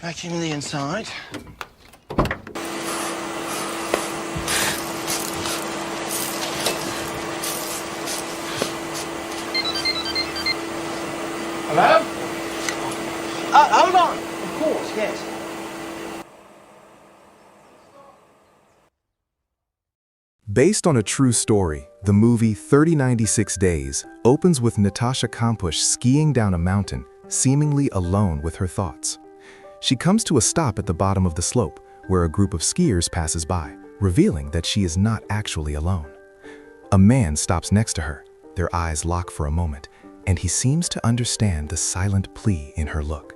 Vacuum the inside. Hello? Hold on. Of course, yes. Based on a true story, the movie 3096 Days opens with Natasha Kampusch skiing down a mountain, seemingly alone with her thoughts. She comes to a stop at the bottom of the slope, where a group of skiers passes by, revealing that she is not actually alone. A man stops next to her. Their eyes lock for a moment, and he seems to understand the silent plea in her look.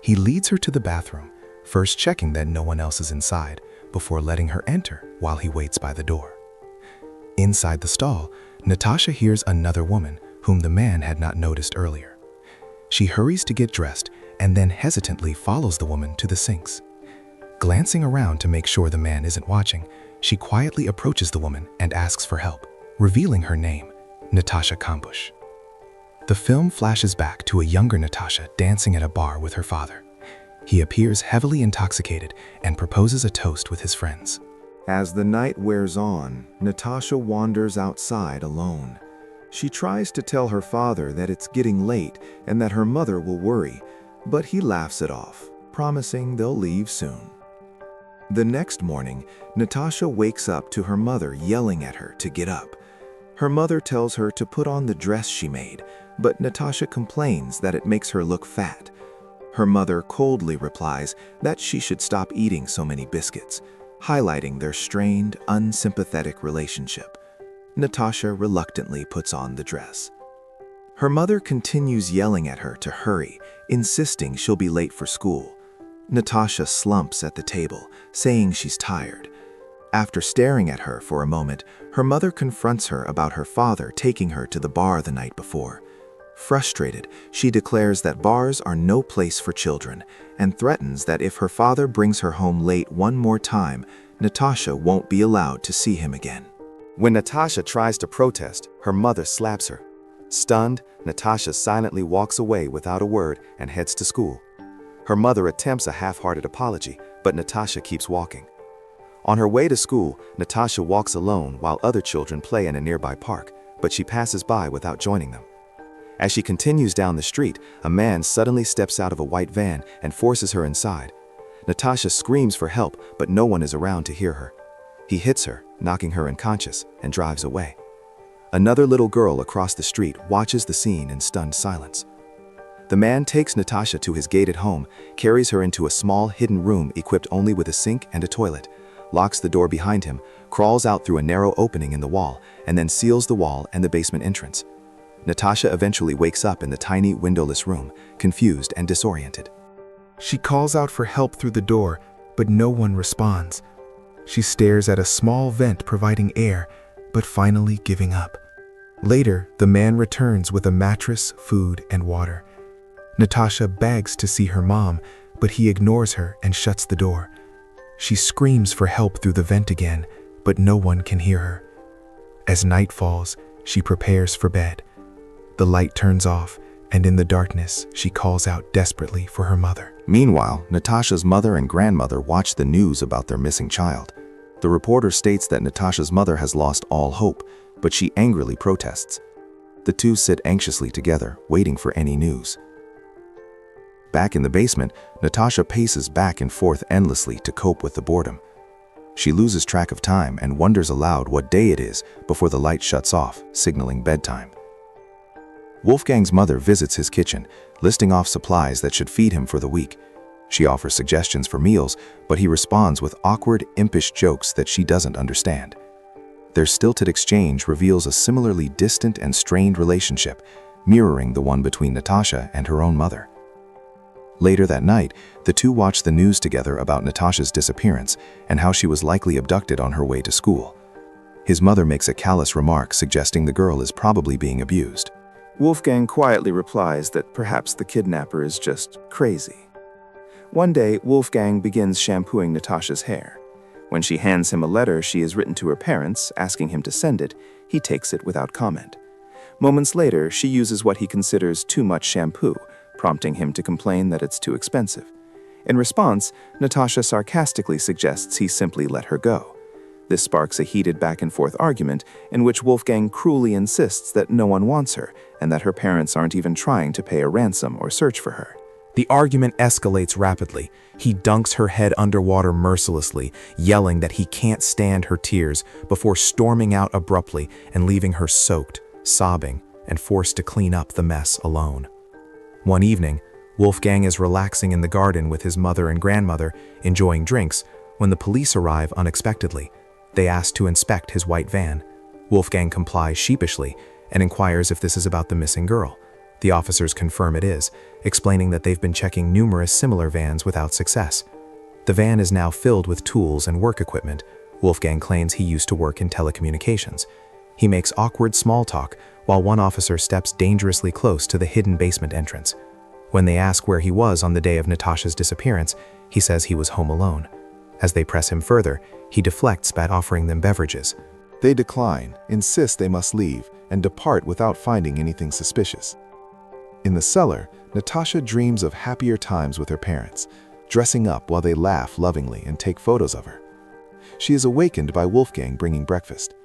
He leads her to the bathroom, first checking that no one else is inside, before letting her enter while he waits by the door. Inside the stall, Natasha hears another woman whom the man had not noticed earlier. She hurries to get dressed and then hesitantly follows the woman to the sinks. Glancing around to make sure the man isn't watching, she quietly approaches the woman and asks for help, revealing her name, Natasha Kampusch. The film flashes back to a younger Natasha dancing at a bar with her father. He appears heavily intoxicated and proposes a toast with his friends. As the night wears on, Natasha wanders outside alone. She tries to tell her father that it's getting late and that her mother will worry, but he laughs it off, promising they'll leave soon. The next morning, Natasha wakes up to her mother yelling at her to get up. Her mother tells her to put on the dress she made, but Natasha complains that it makes her look fat. Her mother coldly replies that she should stop eating so many biscuits, highlighting their strained, unsympathetic relationship. Natasha reluctantly puts on the dress. Her mother continues yelling at her to hurry, insisting she'll be late for school. Natasha slumps at the table, saying she's tired. After staring at her for a moment, her mother confronts her about her father taking her to the bar the night before. Frustrated, she declares that bars are no place for children and threatens that if her father brings her home late one more time, Natasha won't be allowed to see him again. When Natasha tries to protest, her mother slaps her. Stunned, Natasha silently walks away without a word and heads to school. Her mother attempts a half-hearted apology, but Natasha keeps walking. On her way to school, Natasha walks alone while other children play in a nearby park, but she passes by without joining them. As she continues down the street, a man suddenly steps out of a white van and forces her inside. Natasha screams for help, but no one is around to hear her. He hits her, knocking her unconscious, and drives away. Another little girl across the street watches the scene in stunned silence. The man takes Natasha to his gated home, carries her into a small hidden room equipped only with a sink and a toilet, locks the door behind him, crawls out through a narrow opening in the wall, and then seals the wall and the basement entrance. Natasha eventually wakes up in the tiny windowless room, confused and disoriented. She calls out for help through the door, but no one responds. She stares at a small vent providing air, but finally giving up. Later, the man returns with a mattress, food, and water. Natasha begs to see her mom, but he ignores her and shuts the door. She screams for help through the vent again, but no one can hear her. As night falls, she prepares for bed. The light turns off, and in the darkness, she calls out desperately for her mother. Meanwhile, Natasha's mother and grandmother watch the news about their missing child. The reporter states that Natasha's mother has lost all hope, but she angrily protests. The two sit anxiously together, waiting for any news. Back in the basement, Natasha paces back and forth endlessly to cope with the boredom. She loses track of time and wonders aloud what day it is before the light shuts off, signaling bedtime. Wolfgang's mother visits his kitchen, listing off supplies that should feed him for the week. She offers suggestions for meals, but he responds with awkward, impish jokes that she doesn't understand. Their stilted exchange reveals a similarly distant and strained relationship, mirroring the one between Natasha and her own mother. Later that night, the two watch the news together about Natasha's disappearance and how she was likely abducted on her way to school. His mother makes a callous remark suggesting the girl is probably being abused. Wolfgang quietly replies that perhaps the kidnapper is just crazy. One day, Wolfgang begins shampooing Natasha's hair. When she hands him a letter she has written to her parents, asking him to send it, he takes it without comment. Moments later, she uses what he considers too much shampoo, prompting him to complain that it's too expensive. In response, Natasha sarcastically suggests he simply let her go. This sparks a heated back-and-forth argument in which Wolfgang cruelly insists that no one wants her and that her parents aren't even trying to pay a ransom or search for her. The argument escalates rapidly. He dunks her head underwater mercilessly, yelling that he can't stand her tears before storming out abruptly and leaving her soaked, sobbing, and forced to clean up the mess alone. One evening, Wolfgang is relaxing in the garden with his mother and grandmother, enjoying drinks, when the police arrive unexpectedly. They ask to inspect his white van. Wolfgang complies sheepishly and inquires if this is about the missing girl. The officers confirm it is, explaining that they've been checking numerous similar vans without success. The van is now filled with tools and work equipment. Wolfgang claims he used to work in telecommunications. He makes awkward small talk while one officer steps dangerously close to the hidden basement entrance. When they ask where he was on the day of Natasha's disappearance, he says he was home alone. As they press him further, he deflects by offering them beverages. They decline, insist they must leave, and depart without finding anything suspicious. In the cellar, Natasha dreams of happier times with her parents, dressing up while they laugh lovingly and take photos of her. She is awakened by Wolfgang bringing breakfast.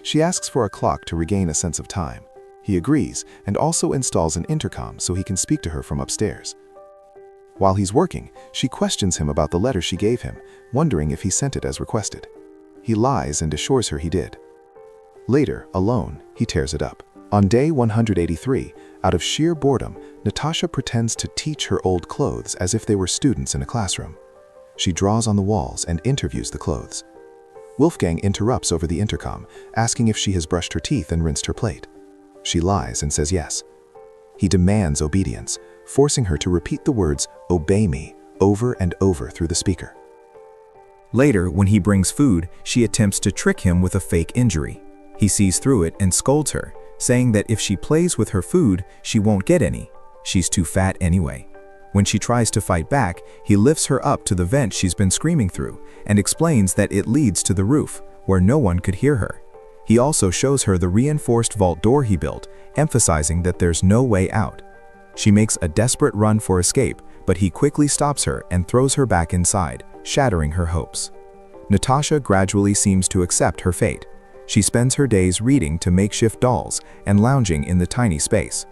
She asks for a clock to regain a sense of time. He agrees and also installs an intercom so he can speak to her from upstairs. While he's working, she questions him about the letter she gave him, wondering if he sent it as requested. He lies and assures her he did. Later, alone, he tears it up. On day 183, out of sheer boredom, Natasha pretends to teach her old clothes as if they were students in a classroom. She draws on the walls and interviews the clothes. Wolfgang interrupts over the intercom, asking if she has brushed her teeth and rinsed her plate. She lies and says yes. He demands obedience, forcing her to repeat the words, "Obey me," over and over through the speaker. Later, when he brings food, she attempts to trick him with a fake injury. He sees through it and scolds her, saying that if she plays with her food, she won't get any. She's too fat anyway. When she tries to fight back, he lifts her up to the vent she's been screaming through and explains that it leads to the roof, where no one could hear her. He also shows her the reinforced vault door he built, emphasizing that there's no way out. She makes a desperate run for escape, but he quickly stops her and throws her back inside, shattering her hopes. Natasha gradually seems to accept her fate. She spends her days reading to makeshift dolls and lounging in the tiny space.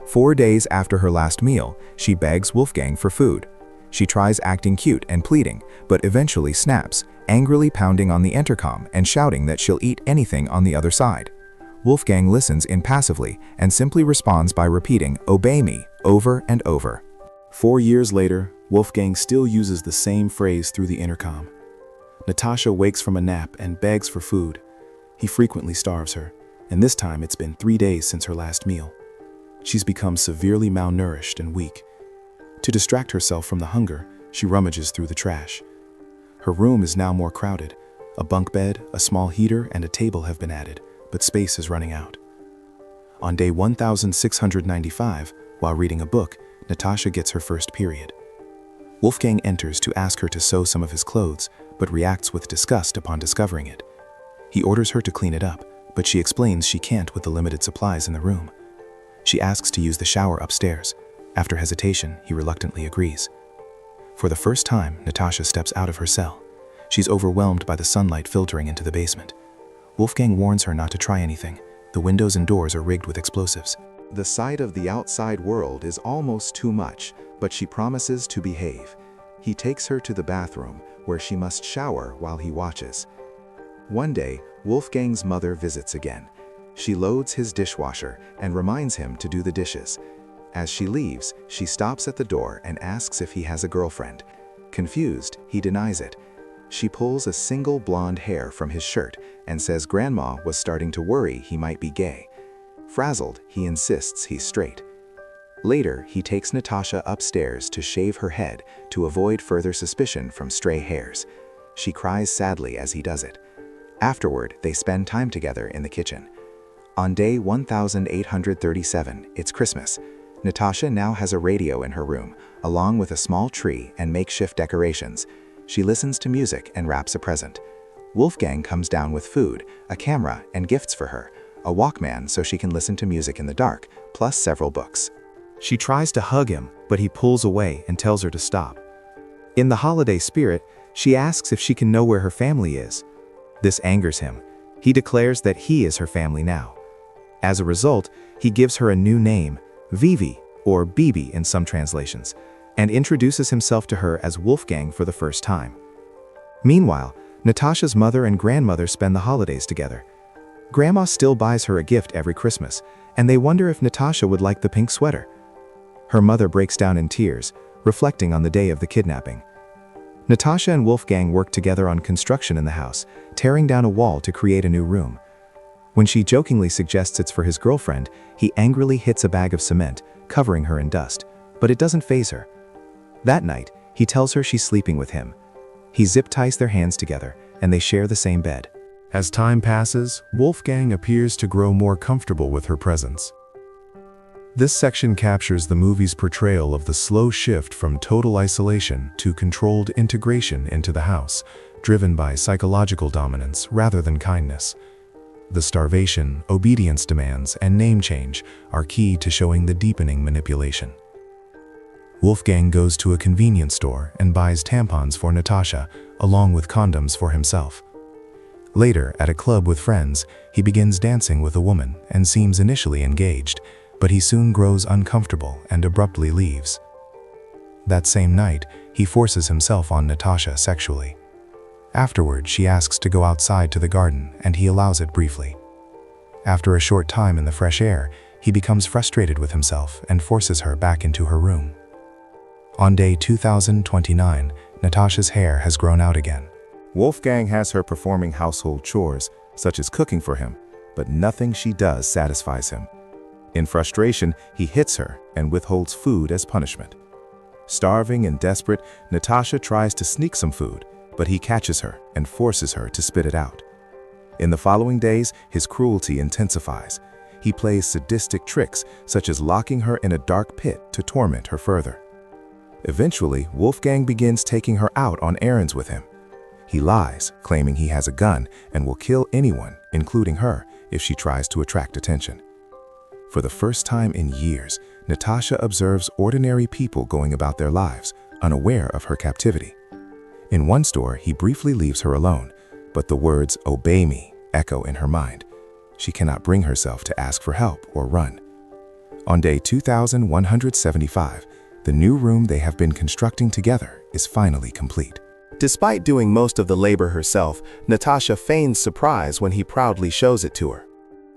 4 days after her last meal, she begs Wolfgang for food. She tries acting cute and pleading, but eventually snaps, angrily pounding on the intercom and shouting that she'll eat anything on the other side. Wolfgang listens impassively and simply responds by repeating, "Obey me," over and over. 4 years later, Wolfgang still uses the same phrase through the intercom. Natasha wakes from a nap and begs for food. He frequently starves her, and this time it's been 3 days since her last meal. She's become severely malnourished and weak. To distract herself from the hunger, she rummages through the trash. Her room is now more crowded. A bunk bed, a small heater, and a table have been added, but space is running out. On day 1695, while reading a book, Natasha gets her first period. Wolfgang enters to ask her to sew some of his clothes, but reacts with disgust upon discovering it. He orders her to clean it up, but she explains she can't with the limited supplies in the room. She asks to use the shower upstairs. After hesitation, he reluctantly agrees. For the first time, Natasha steps out of her cell. She's overwhelmed by the sunlight filtering into the basement. Wolfgang warns her not to try anything. The windows and doors are rigged with explosives. The sight of the outside world is almost too much, but she promises to behave. He takes her to the bathroom, where she must shower while he watches. One day, Wolfgang's mother visits again. She loads his dishwasher and reminds him to do the dishes. As she leaves, she stops at the door and asks if he has a girlfriend. Confused, he denies it. She pulls a single blonde hair from his shirt and says Grandma was starting to worry he might be gay. Frazzled, he insists he's straight. Later, he takes Natasha upstairs to shave her head to avoid further suspicion from stray hairs. She cries sadly as he does it. Afterward, they spend time together in the kitchen. On day 1837, it's Christmas. Natasha now has a radio in her room, along with a small tree and makeshift decorations. She listens to music and wraps a present. Wolfgang comes down with food, a camera, and gifts for her, a Walkman so she can listen to music in the dark, plus several books. She tries to hug him, but he pulls away and tells her to stop. In the holiday spirit, she asks if she can know where her family is. This angers him. He declares that he is her family now. As a result, he gives her a new name, Vivi, or Bibi in some translations, and introduces himself to her as Wolfgang for the first time. Meanwhile, Natasha's mother and grandmother spend the holidays together. Grandma still buys her a gift every Christmas, and they wonder if Natasha would like the pink sweater. Her mother breaks down in tears, reflecting on the day of the kidnapping. Natasha and Wolfgang work together on construction in the house, tearing down a wall to create a new room. When she jokingly suggests it's for his girlfriend, he angrily hits a bag of cement, covering her in dust, but it doesn't faze her. That night, he tells her she's sleeping with him. He zip-ties their hands together, and they share the same bed. As time passes, Wolfgang appears to grow more comfortable with her presence. This section captures the movie's portrayal of the slow shift from total isolation to controlled integration into the house, driven by psychological dominance rather than kindness. The starvation, obedience demands, and name change are key to showing the deepening manipulation. Wolfgang goes to a convenience store and buys tampons for Natasha, along with condoms for himself. Later, at a club with friends, he begins dancing with a woman and seems initially engaged, but he soon grows uncomfortable and abruptly leaves. That same night, he forces himself on Natasha sexually. Afterward, she asks to go outside to the garden, and he allows it briefly. After a short time in the fresh air, he becomes frustrated with himself and forces her back into her room. On day 2029, Natasha's hair has grown out again. Wolfgang has her performing household chores, such as cooking for him, but nothing she does satisfies him. In frustration, he hits her and withholds food as punishment. Starving and desperate, Natasha tries to sneak some food, but he catches her and forces her to spit it out. In the following days, his cruelty intensifies. He plays sadistic tricks, such as locking her in a dark pit to torment her further. Eventually, Wolfgang begins taking her out on errands with him. He lies, claiming he has a gun and will kill anyone, including her, if she tries to attract attention. For the first time in years, Natasha observes ordinary people going about their lives, unaware of her captivity. In one store, he briefly leaves her alone, but the words "obey me" echo in her mind. She cannot bring herself to ask for help or run. On day 2175, the new room they have been constructing together is finally complete. Despite doing most of the labor herself, Natasha feigns surprise when he proudly shows it to her.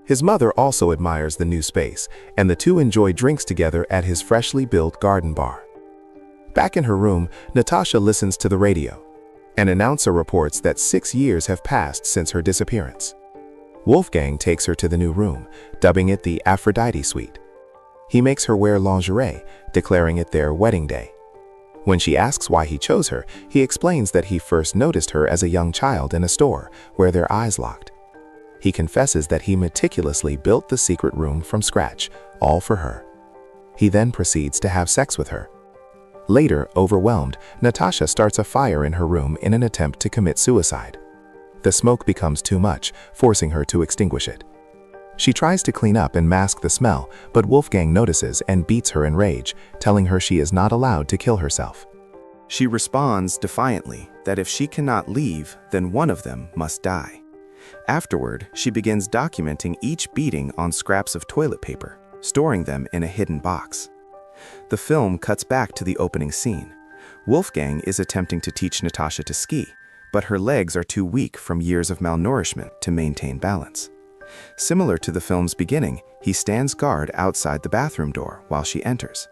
His mother also admires the new space, and the two enjoy drinks together at his freshly built garden bar. Back in her room, Natasha listens to the radio. An announcer reports that 6 years have passed since her disappearance. Wolfgang takes her to the new room, dubbing it the Aphrodite Suite. He makes her wear lingerie, declaring it their wedding day. When she asks why he chose her, he explains that he first noticed her as a young child in a store where their eyes locked. He confesses that he meticulously built the secret room from scratch, all for her. He then proceeds to have sex with her. Later, overwhelmed, Natasha starts a fire in her room in an attempt to commit suicide. The smoke becomes too much, forcing her to extinguish it. She tries to clean up and mask the smell, but Wolfgang notices and beats her in rage, telling her she is not allowed to kill herself. She responds defiantly that if she cannot leave, then one of them must die. Afterward, she begins documenting each beating on scraps of toilet paper, storing them in a hidden box. The film cuts back to the opening scene. Wolfgang is attempting to teach Natasha to ski, but her legs are too weak from years of malnourishment to maintain balance. Similar to the film's beginning, he stands guard outside the bathroom door while she enters.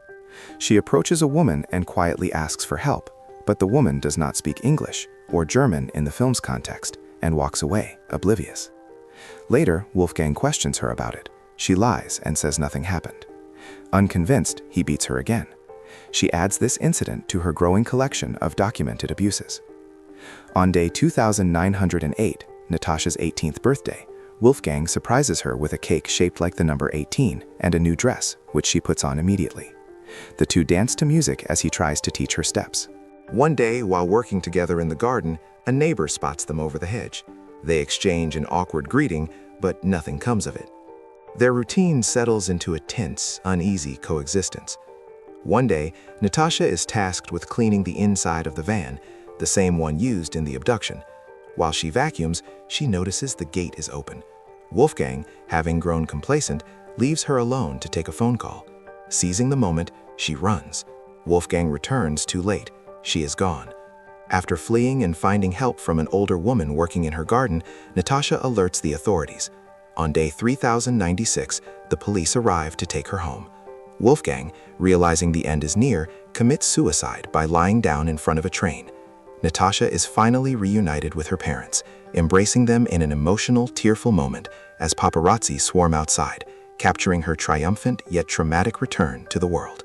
She approaches a woman and quietly asks for help, but the woman does not speak English or German in the film's context and walks away, oblivious. Later, Wolfgang questions her about it. She lies and says nothing happened. Unconvinced, he beats her again. She adds this incident to her growing collection of documented abuses. On day 2908, Natasha's 18th birthday, Wolfgang surprises her with a cake shaped like the number 18 and a new dress, which she puts on immediately. The two dance to music as he tries to teach her steps. One day, while working together in the garden, a neighbor spots them over the hedge. They exchange an awkward greeting, but nothing comes of it. Their routine settles into a tense, uneasy coexistence. One day, Natasha is tasked with cleaning the inside of the van, the same one used in the abduction. While she vacuums, she notices the gate is open. Wolfgang, having grown complacent, leaves her alone to take a phone call. Seizing the moment, she runs. Wolfgang returns too late. She is gone. After fleeing and finding help from an older woman working in her garden, Natasha alerts the authorities. On day 3096, the police arrive to take her home. Wolfgang, realizing the end is near, commits suicide by lying down in front of a train. Natasha is finally reunited with her parents, embracing them in an emotional, tearful moment as paparazzi swarm outside, capturing her triumphant yet traumatic return to the world.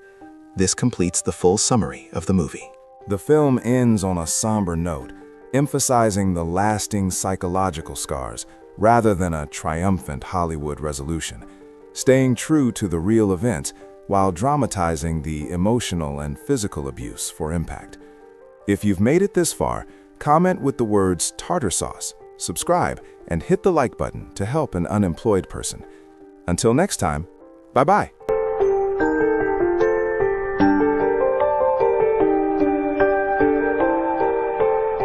This completes the full summary of the movie. The film ends on a somber note, emphasizing the lasting psychological scars rather than a triumphant Hollywood resolution, staying true to the real events while dramatizing the emotional and physical abuse for impact. If you've made it this far, comment with the words tartar sauce, subscribe, and hit the like button to help an unemployed person. Until next time, bye-bye.